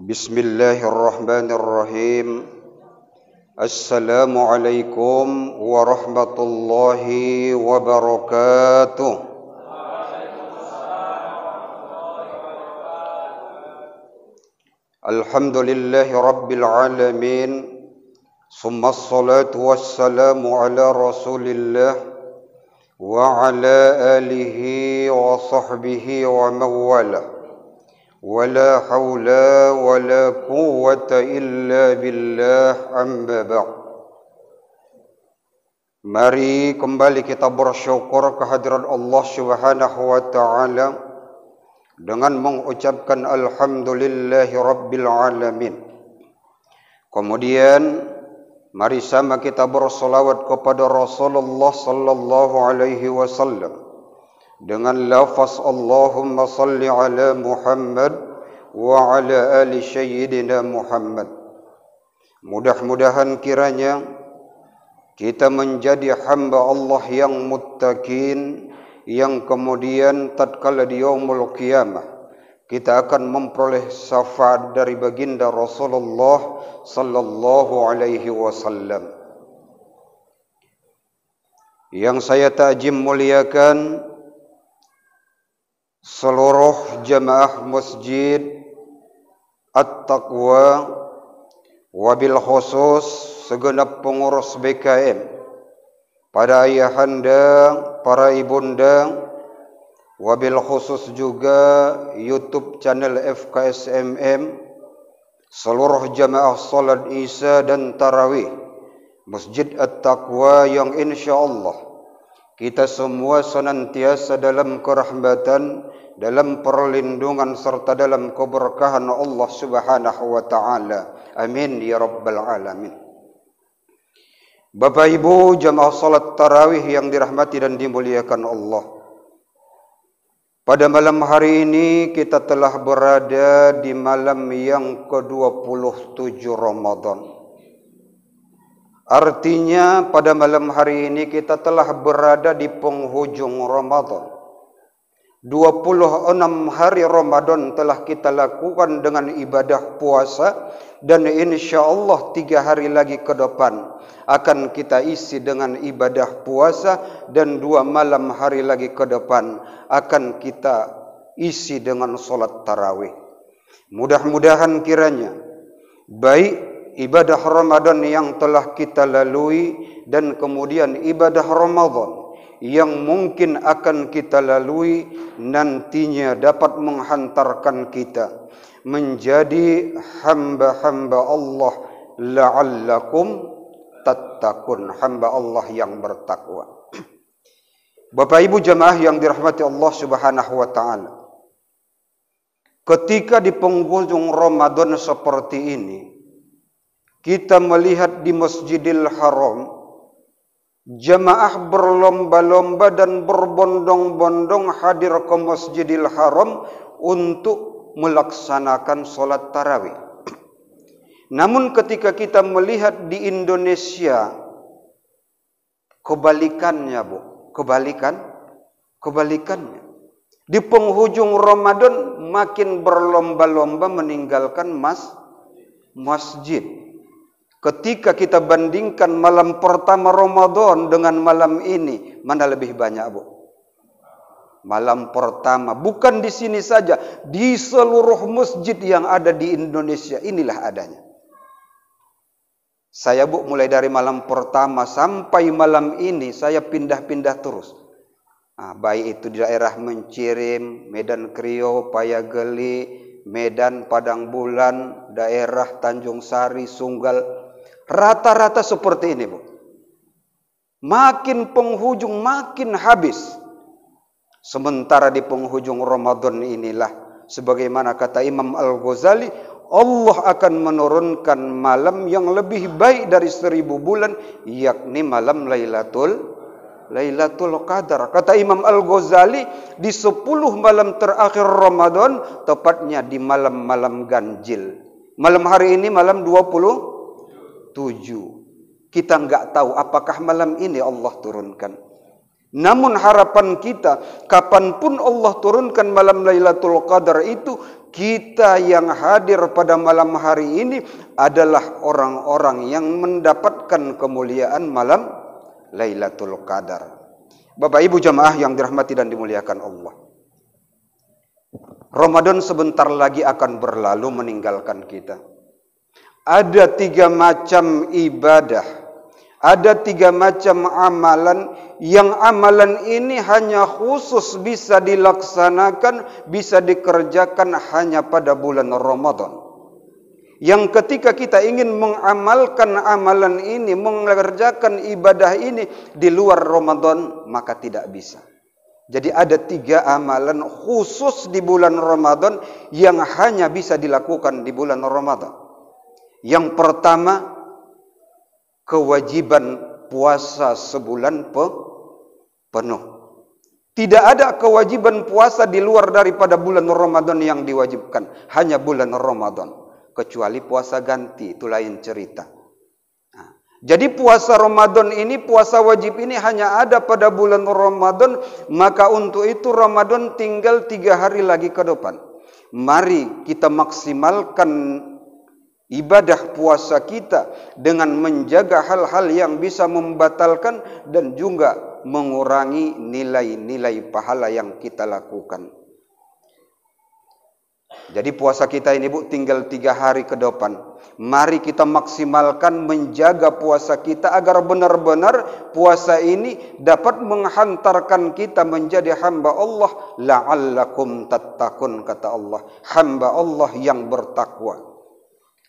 Bismillahirrahmanirrahim. Assalamualaikum warahmatullahi wabarakatuh. Alhamdulillahi rabbil alamin. Summa salatu wassalamu ala rasulillah wa ala alihi wa sahbihi wa mawala. Wala hawla wala quwwata illa billah, amma ba'd. Mari kembali kita bersyukur kehadiran Allah Subhanahu wa taala dengan mengucapkan alhamdulillahi rabbil alamin. Kemudian mari sama kita bersolawat kepada Rasulullah sallallahu alaihi wasallam dengan lafaz Allahumma salli ala Muhammad wa ala ali sayyidina Muhammad. Mudah-mudahan kiranya kita menjadi hamba Allah yang muttaqin, yang kemudian tatkala di yaumul qiyamah kita akan memperoleh syafaat dari baginda Rasulullah sallallahu alaihi wasallam. Yang saya ta'zim muliakan seluruh jamaah Masjid At-Taqwa, wabil khusus segenap pengurus BKM, para ayahanda, para ibunda, wabil khusus juga YouTube channel FKSMM, seluruh jamaah salat Isya dan Tarawih Masjid At-Taqwa yang insyaAllah kita semua senantiasa dalam kerahmatan, dalam perlindungan serta dalam keberkahan Allah Subhanahu wa taala. Amin ya rabbal alamin. Bapak Ibu jamaah salat tarawih yang dirahmati dan dimuliakan Allah. Pada malam hari ini kita telah berada di malam yang ke-27 Ramadan. Artinya pada malam hari ini kita telah berada di penghujung Ramadan. 26 hari Ramadan telah kita lakukan dengan ibadah puasa, dan insyaAllah 3 hari lagi ke depan akan kita isi dengan ibadah puasa, dan 2 malam hari lagi ke depan akan kita isi dengan solat tarawih. Mudah-mudahan kiranya baik ibadah Ramadan yang telah kita lalui dan kemudian ibadah Ramadan yang mungkin akan kita lalui nantinya dapat menghantarkan kita menjadi hamba-hamba Allah la'allakum tattaqun, hamba Allah yang bertakwa. Bapak Ibu jamaah yang dirahmati Allah Subhanahu wa taala, ketika di penghujung Ramadan seperti ini kita melihat di Masjidil Haram jamaah berlomba-lomba dan berbondong-bondong hadir ke Masjidil Haram untuk melaksanakan solat tarawih. Namun ketika kita melihat di Indonesia kebalikannya, Bu. Kebalikannya. Di penghujung Ramadan makin berlomba-lomba meninggalkan masjid. Ketika kita bandingkan malam pertama Ramadan dengan malam ini, mana lebih banyak, Bu? Malam pertama. Bukan di sini saja, di seluruh masjid yang ada di Indonesia inilah adanya. Saya, Bu, mulai dari malam pertama sampai malam ini saya pindah-pindah terus. Baik itu di daerah Mencirim, Medan Krio, Payageli, Medan, Padang Bulan, daerah Tanjung Sari, Sunggal. Rata-rata seperti ini, Bu. Makin penghujung makin habis. Sementara di penghujung Ramadan inilah, sebagaimana kata Imam Al-Ghazali, Allah akan menurunkan malam yang lebih baik dari 1000 bulan, yakni malam Lailatul Qadar. Kata Imam Al-Ghazali, di 10 malam terakhir Ramadan, tepatnya di malam-malam ganjil. Malam hari ini malam 27. Kita enggak tahu apakah malam ini Allah turunkan. Namun harapan kita, kapanpun Allah turunkan malam Lailatul Qadar itu, kita yang hadir pada malam hari ini adalah orang-orang yang mendapatkan kemuliaan malam Lailatul Qadar. Bapak Ibu jamaah yang dirahmati dan dimuliakan Allah, Ramadan sebentar lagi akan berlalu meninggalkan kita. Ada 3 macam ibadah, ada 3 macam amalan, yang amalan ini hanya khusus bisa dilaksanakan, bisa dikerjakan hanya pada bulan Ramadan. Yang ketika kita ingin mengamalkan amalan ini, mengerjakan ibadah ini di luar Ramadan, maka tidak bisa. Jadi ada 3 amalan khusus di bulan Ramadan yang hanya bisa dilakukan di bulan Ramadan. Yang pertama, kewajiban puasa sebulan penuh. Tidak ada kewajiban puasa di luar daripada bulan Ramadan yang diwajibkan. Hanya bulan Ramadan. Kecuali puasa ganti, itu lain cerita. Nah, jadi puasa Ramadan ini, puasa wajib ini hanya ada pada bulan Ramadan. Maka untuk itu Ramadan tinggal 3 hari lagi ke depan. Mari kita maksimalkan ibadah puasa kita dengan menjaga hal-hal yang bisa membatalkan dan juga mengurangi nilai-nilai pahala yang kita lakukan. Jadi puasa kita ini Bu tinggal 3 hari ke depan. Mari kita maksimalkan menjaga puasa kita agar benar-benar puasa ini dapat menghantarkan kita menjadi hamba Allah. La'allakum tattaqun, kata Allah. Hamba Allah yang bertakwa.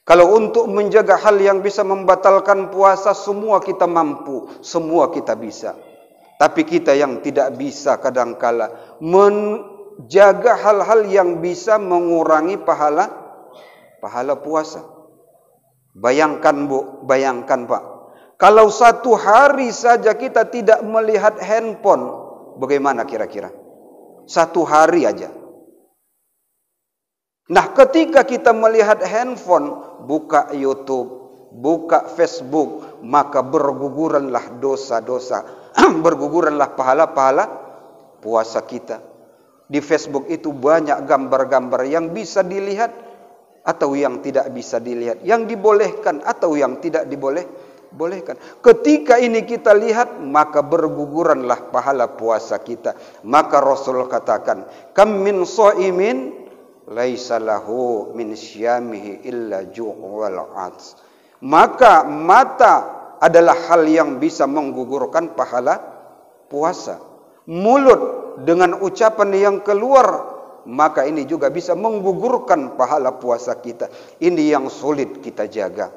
Kalau untuk menjaga hal yang bisa membatalkan puasa, semua kita mampu, semua kita bisa. Tapi kita yang tidak bisa kadangkala menjaga hal-hal yang bisa mengurangi pahala puasa. Bayangkan Bu, bayangkan Pak. Kalau 1 hari saja kita tidak melihat handphone, bagaimana kira-kira? 1 hari aja. Nah, ketika kita melihat handphone, buka YouTube, buka Facebook, maka berguguranlah dosa-dosa, berguguranlah pahala-pahala puasa kita. Di Facebook itu banyak gambar-gambar yang bisa dilihat atau yang tidak bisa dilihat, yang dibolehkan atau yang tidak dibolehkan. Ketika ini kita lihat, maka berguguranlah pahala puasa kita. Maka Rasul katakan, kam min shaimin laisa lahu min syamihi illa ju' wal 'ats. Maka mata adalah hal yang bisa menggugurkan pahala puasa. Mulut dengan ucapan yang keluar, maka ini juga bisa menggugurkan pahala puasa kita. Ini yang sulit kita jaga.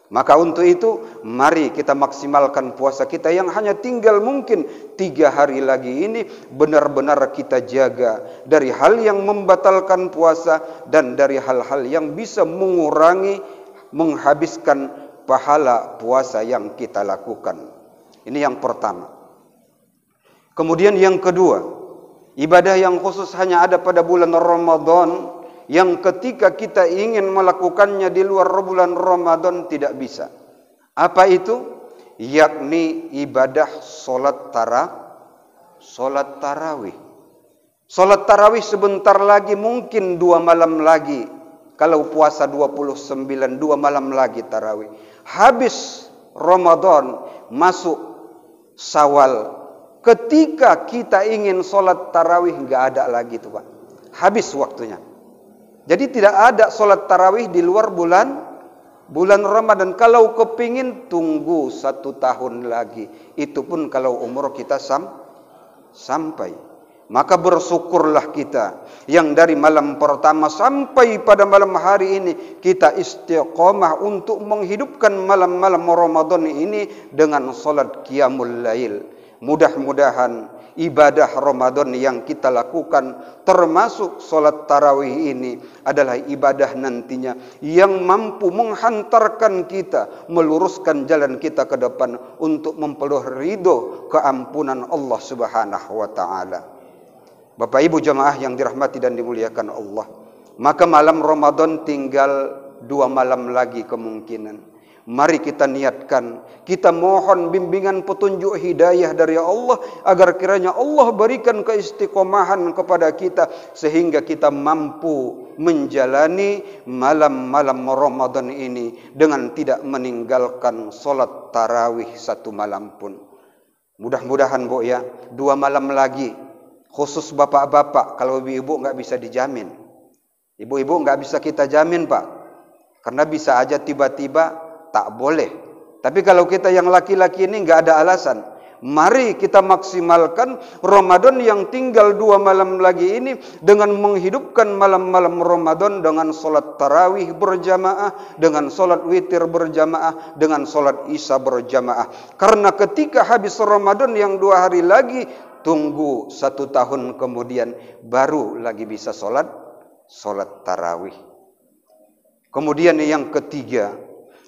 Maka untuk itu, mari kita maksimalkan puasa kita yang hanya tinggal mungkin 3 hari lagi ini. Benar-benar kita jaga dari hal yang membatalkan puasa dan dari hal-hal yang bisa mengurangi, menghabiskan pahala puasa yang kita lakukan. Ini yang pertama. Kemudian yang kedua, ibadah yang khusus hanya ada pada bulan Ramadan, yang ketika kita ingin melakukannya di luar bulan Ramadan tidak bisa. Apa itu? Yakni ibadah solat tarawih. Solat tarawih sebentar lagi, mungkin 2 malam lagi. Kalau puasa 29, 2 malam lagi tarawih. Habis Ramadan, masuk Syawal. Ketika kita ingin solat tarawih, enggak ada lagi tuh Pak. Habis waktunya. Jadi tidak ada solat tarawih di luar bulan Ramadan. Kalau kepingin, tunggu 1 tahun lagi. Itu pun kalau umur kita sampai. Maka bersyukurlah kita yang dari malam pertama sampai pada malam hari ini kita istiqomah untuk menghidupkan malam-malam Ramadan ini dengan solat qiyamul lail. Mudah-mudahan ibadah Ramadan yang kita lakukan termasuk solat tarawih ini adalah ibadah nantinya yang mampu menghantarkan kita, meluruskan jalan kita ke depan untuk memperoleh ridho keampunan Allah Subhanahu wa taala. Bapak Ibu jamaah yang dirahmati dan dimuliakan Allah, maka malam Ramadan tinggal 2 malam lagi kemungkinan. Mari kita niatkan, kita mohon bimbingan petunjuk hidayah dari Allah agar kiranya Allah berikan keistiqomahan kepada kita sehingga kita mampu menjalani malam-malam Ramadan ini dengan tidak meninggalkan solat tarawih satu malam pun. Mudah-mudahan Bu ya, 2 malam lagi, khusus bapak-bapak, kalau ibu-ibu enggak bisa dijamin. Ibu-ibu enggak bisa kita jamin Pak, karena bisa aja tiba-tiba tak boleh. Tapi kalau kita yang laki-laki ini enggak ada alasan. Mari kita maksimalkan Ramadan yang tinggal 2 malam lagi ini dengan menghidupkan malam-malam Ramadan dengan solat tarawih berjamaah, dengan solat witir berjamaah, dengan solat isya berjamaah. Karena ketika habis Ramadan yang 2 hari lagi, tunggu 1 tahun kemudian baru lagi bisa solat tarawih. Kemudian yang ketiga,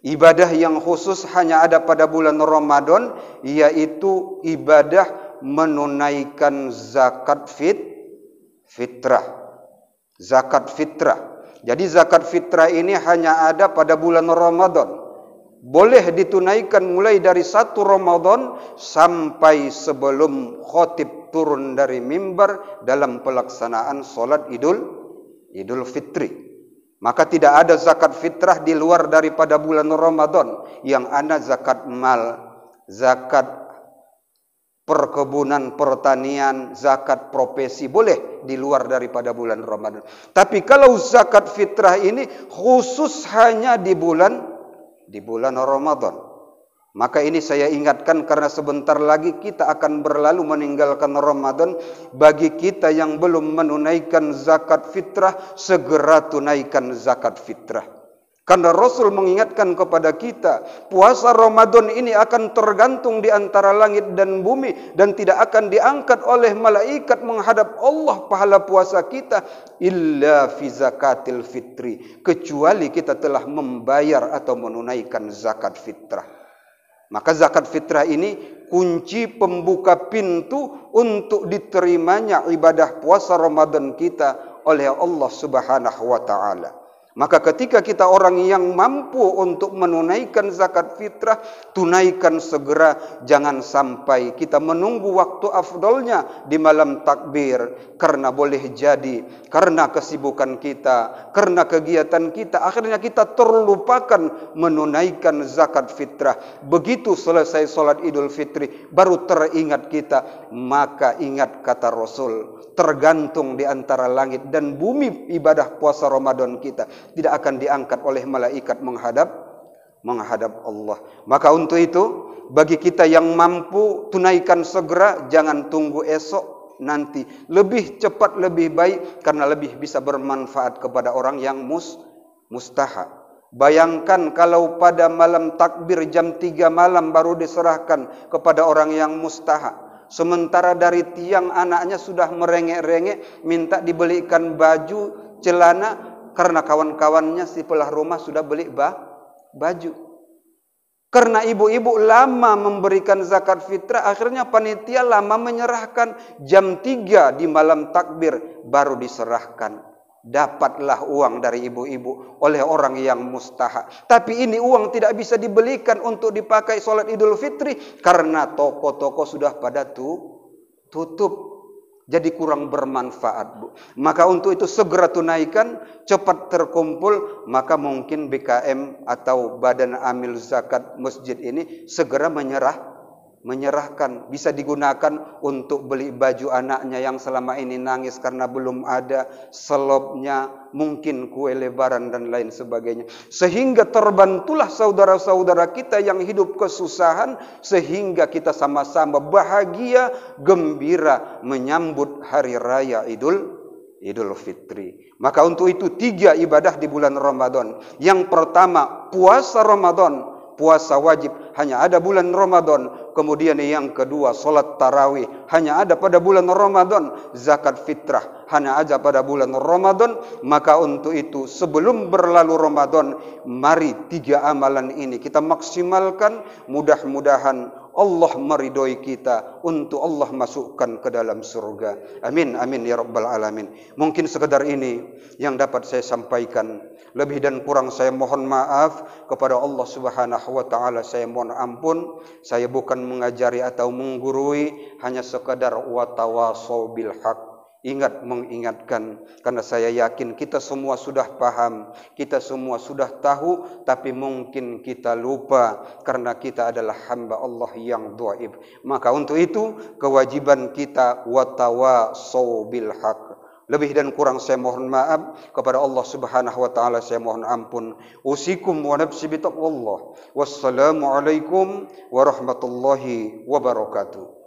ibadah yang khusus hanya ada pada bulan Ramadan, yaitu ibadah menunaikan zakat fitrah. Zakat fitrah. Jadi zakat fitrah ini hanya ada pada bulan Ramadan. Boleh ditunaikan mulai dari 1 Ramadan sampai sebelum khatib turun dari mimbar dalam pelaksanaan solat Idul Fitri. Maka tidak ada zakat fitrah di luar daripada bulan Ramadan. Yang ada zakat mal, zakat perkebunan, pertanian, zakat profesi boleh di luar daripada bulan Ramadan. Tapi kalau zakat fitrah ini khusus hanya di bulan Ramadan. Maka ini saya ingatkan karena sebentar lagi kita akan berlalu meninggalkan Ramadan. Bagi kita yang belum menunaikan zakat fitrah, segera tunaikan zakat fitrah. Karena Rasul mengingatkan kepada kita, puasa Ramadan ini akan tergantung di antara langit dan bumi dan tidak akan diangkat oleh malaikat menghadap Allah pahala puasa kita illa fi zakatil fitri, kecuali kita telah membayar atau menunaikan zakat fitrah. Maka zakat fitrah ini kunci pembuka pintu untuk diterimanya ibadah puasa Ramadan kita oleh Allah Subhanahu wa taala. Maka ketika kita orang yang mampu untuk menunaikan zakat fitrah, tunaikan segera, jangan sampai kita menunggu waktu afdolnya di malam takbir, karena boleh jadi karena kesibukan kita, karena kegiatan kita, akhirnya kita terlupakan menunaikan zakat fitrah. Begitu selesai solat Idul Fitri baru teringat kita. Maka ingat kata Rasul, tergantung di antara langit dan bumi ibadah puasa Ramadan kita tidak akan diangkat oleh malaikat menghadap Allah. Maka untuk itu, bagi kita yang mampu, tunaikan segera, jangan tunggu esok, nanti. Lebih cepat lebih baik, karena lebih bisa bermanfaat kepada orang yang mustahak. Bayangkan kalau pada malam takbir jam 3 malam baru diserahkan kepada orang yang mustahak. Sementara dari tiang anaknya sudah merengek-rengek minta dibelikan baju, celana, karena kawan-kawannya si pelah rumah sudah beli baju. Karena ibu-ibu lama memberikan zakat fitrah, akhirnya panitia lama menyerahkan. Jam 3 di malam takbir baru diserahkan. Dapatlah uang dari ibu-ibu oleh orang yang mustahak. Tapi ini uang tidak bisa dibelikan untuk dipakai solat Idul Fitri, karena toko-toko sudah pada tutup. Jadi kurang bermanfaat, Bu. Maka untuk itu segera tunaikan, cepat terkumpul. Maka mungkin BKM atau Badan Amil Zakat Masjid ini segera menyerahkan. Bisa digunakan untuk beli baju anaknya yang selama ini nangis karena belum ada, selopnya, mungkin kue lebaran dan lain sebagainya. Sehingga terbantulah saudara-saudara kita yang hidup kesusahan, sehingga kita sama-sama bahagia, gembira menyambut hari raya Idul Fitri. Maka untuk itu 3 ibadah di bulan Ramadan. Yang pertama, puasa Ramadan, puasa wajib hanya ada bulan Ramadan. Kemudian yang kedua, solat tarawih hanya ada pada bulan Ramadan. Zakat fitrah hanya ada pada bulan Ramadan. Maka untuk itu sebelum berlalu Ramadan, mari 3 amalan ini kita maksimalkan. Mudah-mudahan Allah meridhoi kita, untuk Allah masukkan ke dalam surga. Amin, amin ya rabbal alamin. Mungkin sekedar ini yang dapat saya sampaikan. Lebih dan kurang saya mohon maaf kepada Allah Subhanahu wa taala. Saya mohon ampun. Saya bukan mengajari atau menggurui, hanya sekadar watawasau bil haq. Ingat mengingatkan, karena saya yakin kita semua sudah paham, kita semua sudah tahu, tapi mungkin kita lupa karena kita adalah hamba Allah yang dhaif. Maka untuk itu kewajiban kita watawasau bil haq. Lebih dan kurang saya mohon maaf kepada Allah Subhanahu wa taala, saya mohon ampun. Usikum wa nafsi bi taqwallah. Wassalamualaikum warahmatullahi wabarakatuh.